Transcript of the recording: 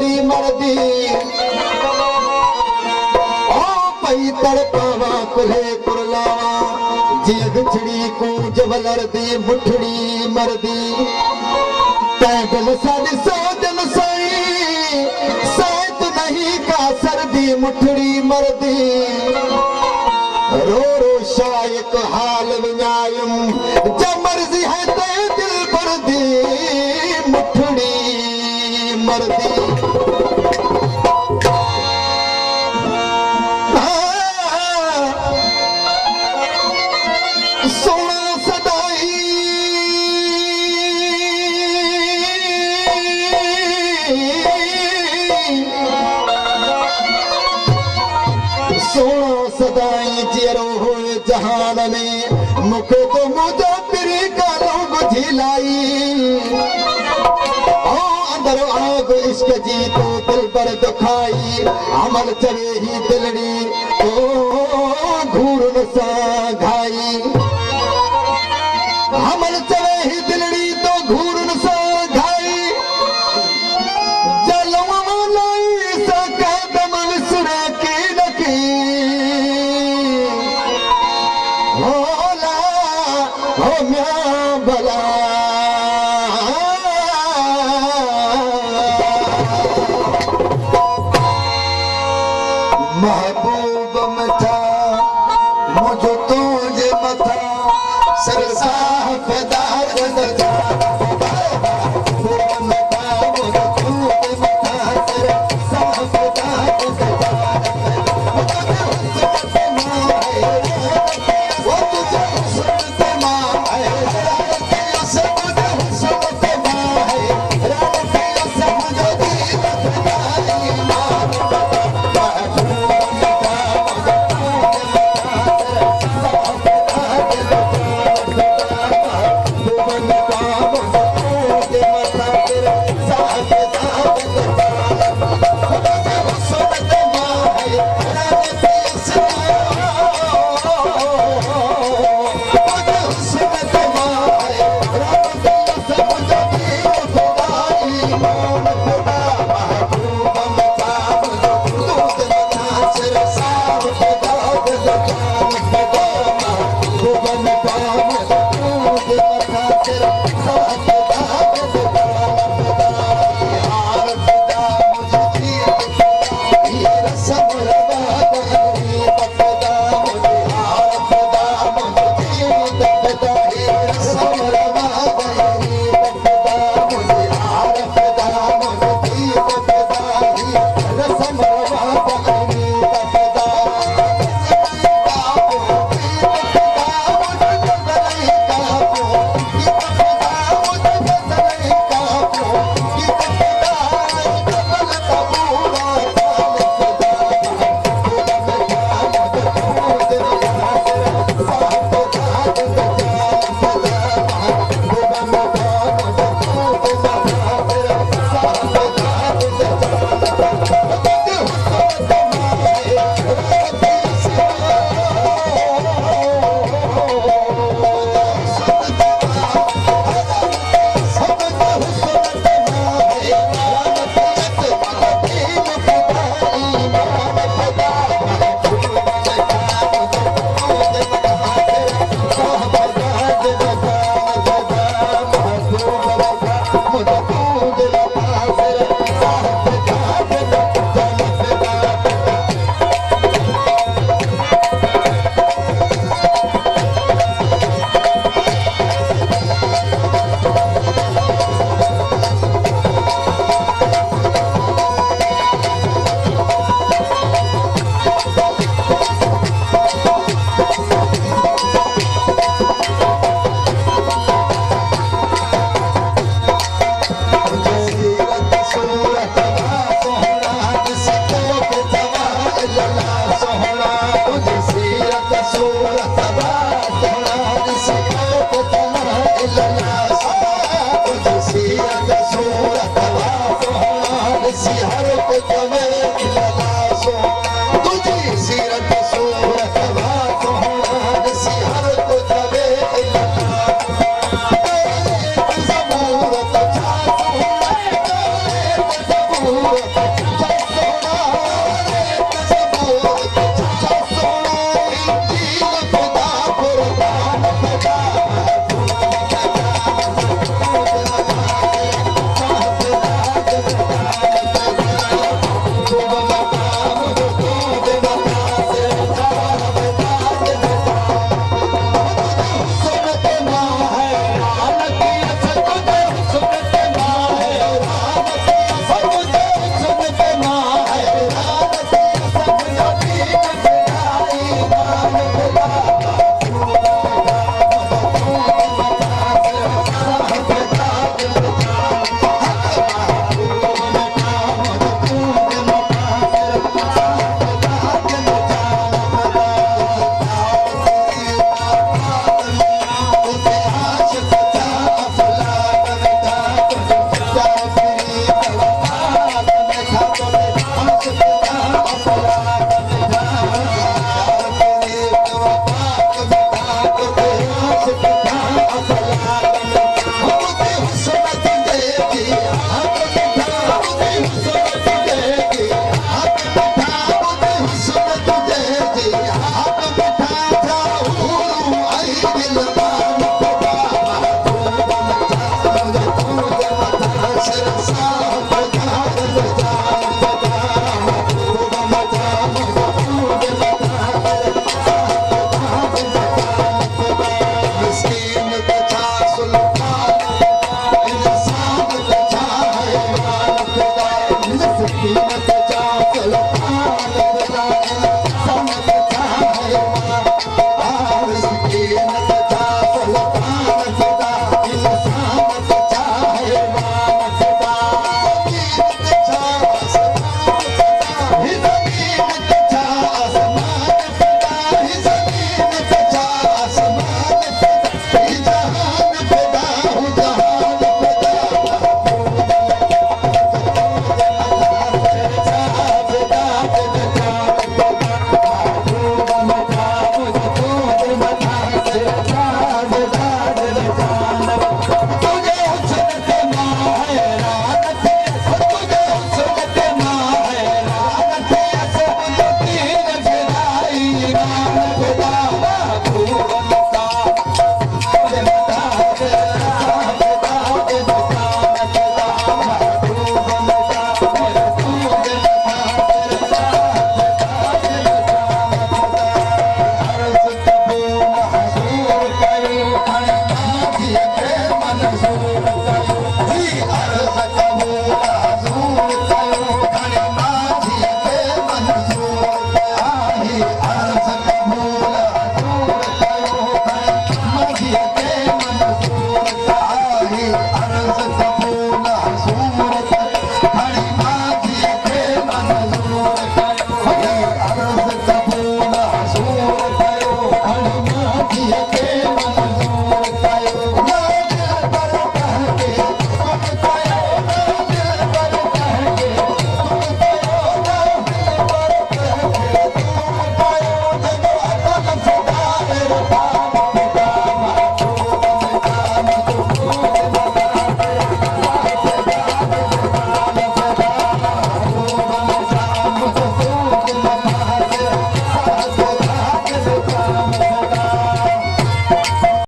मुठड़ी मरदी ओ पई तड़पावा कुल्हे कुरलावा जिय बिछड़ी को जब लड़दी मुठड़ी मरदी तै दिल साड़ी सो दिल सोई साथ नहीं का सर्दी मुठड़ी मरदी रो रो शायक हाल विनायम जब मर्जी है ते दिल पर दी मुठड़ी मरदी सोना सदाई सोना सदाई जेरो होए जहान में मुखे तो मुझे तेरी गालों बुझी लाई अंदर आग इश्क जी तो दिल पर दुखाई अमल चले ही दिलड़ी ओ घूरन सा घाई अमल चले ही दिलड़ी तो घूरन सा घाई जलवा लाई सा कदम विसरे की नकी होला हो म्या भला महबूब मथा मुझो तुझे मथा सरसा फदार नथा महबूब मथा मुझो तुझे मथा सरसा फदार नथा वो तुझे हुस्न मां है सब तुझे हुस्न मां है रात के सब जो दी Oh कीमत जा